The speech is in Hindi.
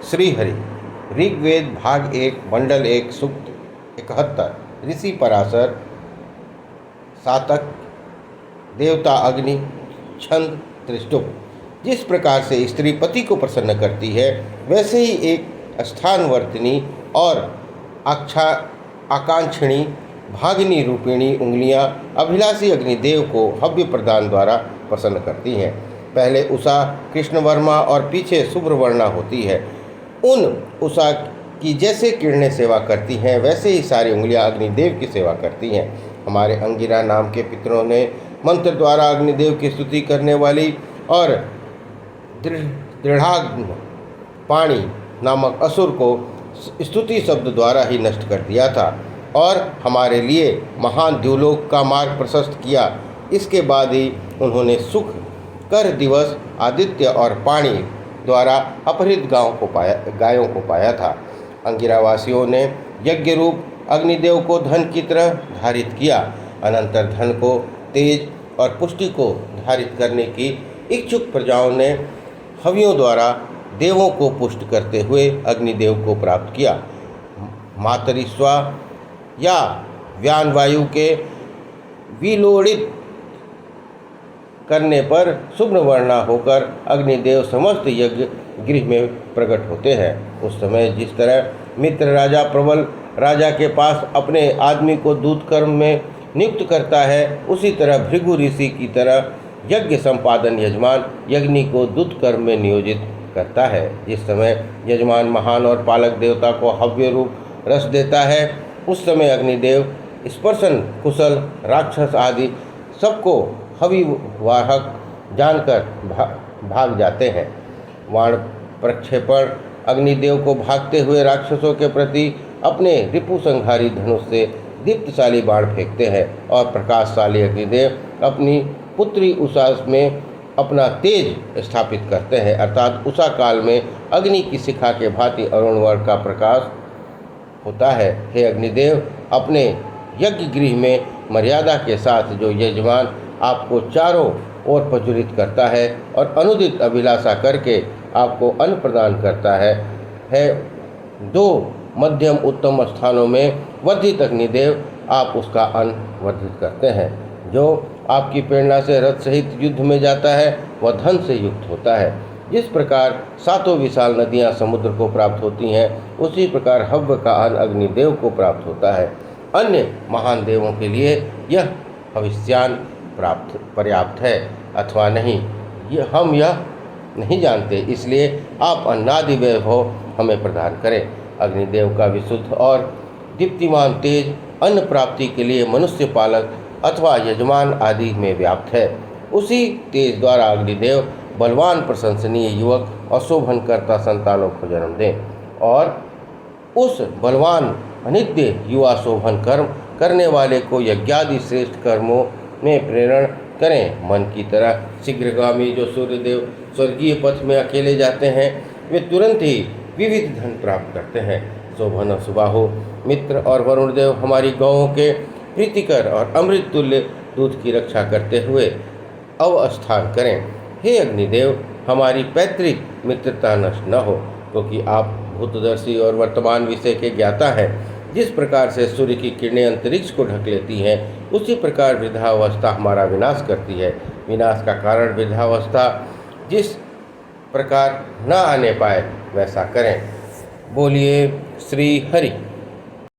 श्रीहरि। ऋग्वेद भाग 1 मंडल 1 सूक्त 71। ऋषि पराशर। सातक। देवता अग्नि। छंद त्रिष्टुप। जिस प्रकार से स्त्री पति को प्रसन्न करती है, वैसे ही एक स्थानवर्तिनी और आकांक्षिणी भागिनी रूपिणी उंगलियां अभिलाषी अग्निदेव को हव्य प्रदान द्वारा प्रसन्न करती हैं। पहले उषा कृष्णवर्मा और पीछे शुभ्रवर्णा होती है। उन उषा की जैसे किरणें सेवा करती हैं, वैसे ही सारी उंगलियां अग्निदेव की सेवा करती हैं। हमारे अंगिरा नाम के पितरों ने मंत्र द्वारा अग्निदेव की स्तुति करने वाली और दृढ़ाग्नि पाणी नामक असुर को स्तुति शब्द द्वारा ही नष्ट कर दिया था और हमारे लिए महान द्युलोक का मार्ग प्रशस्त किया। इसके बाद ही उन्होंने सुख कर दिवस आदित्य और पाणी द्वारा अपहृत गायों को पाया था। अंगिरावासियों ने यज्ञ रूप अग्निदेव को धन की तरह धारित किया। अनंतर धन को, तेज और पुष्टि को धारित करने की इच्छुक प्रजाओं ने हवियों द्वारा देवों को पुष्ट करते हुए अग्निदेव को प्राप्त किया। मातरिस्वा या व्यानवायु के विलोड़ित करने पर शुभ्रवर्णा होकर अग्निदेव समस्त यज्ञ गृह में प्रकट होते हैं। उस समय जिस तरह मित्र राजा प्रबल राजा के पास अपने आदमी को दूत कर्म में नियुक्त करता है, उसी तरह भृगु ऋषि की तरह यज्ञ संपादन यजमान यज्ञ को दूत कर्म में नियोजित करता है। जिस समय यजमान महान और पालक देवता को हव्य रूप रस देता है, उस समय अग्निदेव स्पर्शन कुशल राक्षस आदि सबको हविवाहक जानकर भाग जाते हैं। वाण प्रक्षेपण अग्निदेव को भागते हुए राक्षसों के प्रति अपने रिपु संहारी धनुष से दीप्तशाली बाण फेंकते हैं और प्रकाशशाली अग्निदेव अपनी पुत्री उषा में अपना तेज स्थापित करते हैं, अर्थात उषा काल में अग्नि की शिखा के भांति अरुण वर्ण का प्रकाश होता है। हे अग्निदेव, अपने यज्ञ गृह में मर्यादा के साथ जो यजमान आपको चारों ओर प्रज्वलित करता है और अनुदित अभिलाषा करके आपको अन्न प्रदान करता है दो मध्यम उत्तम स्थानों में वर्धित अग्निदेव, आप उसका अन्न वर्धित करते हैं। जो आपकी प्रेरणा से रथ सहित युद्ध में जाता है, वह धन से युक्त होता है। जिस प्रकार सातों विशाल नदियां समुद्र को प्राप्त होती हैं, उसी प्रकार हव्य का अन्न अग्निदेव को प्राप्त होता है। अन्य महान देवों के लिए यह हविष्यान पर्याप्त है अथवा नहीं, हम यह नहीं जानते, इसलिए आप अन्नादि वैभव हमें प्रदान करें। अग्निदेव का विशुद्ध और दीप्तिमान तेज अन्न प्राप्ति के लिए मनुष्य पालक अथवा यजमान आदि में व्याप्त है। उसी तेज द्वारा अग्निदेव बलवान प्रशंसनीय युवक और शोभनकर्ता संतानों को जन्म दें और उस बलवान अनित्य युवा शोभन कर्म करने वाले को यज्ञादि श्रेष्ठ कर्मों में प्रेरण करें। मन की तरह शीघ्रगामी जो सूर्यदेव स्वर्गीय पथ में अकेले जाते हैं, वे तुरंत ही विविध धन प्राप्त करते हैं। शोभन और सुबाहु मित्र और वरुण देव हमारी गौओं के प्रीतिकर और अमृत तुल्य दूध की रक्षा करते हुए अवस्थान करें। हे अग्निदेव, हमारी पैतृक मित्रता नष्ट न हो, क्योंकि आप भूतदर्शी और वर्तमान विषय के ज्ञाता हैं। जिस प्रकार से सूर्य की किरणें अंतरिक्ष को ढक लेती हैं, उसी प्रकार वृद्धावस्था हमारा विनाश करती है। विनाश का कारण वृद्धावस्था जिस प्रकार न आने पाए, वैसा करें। बोलिए श्री हरि।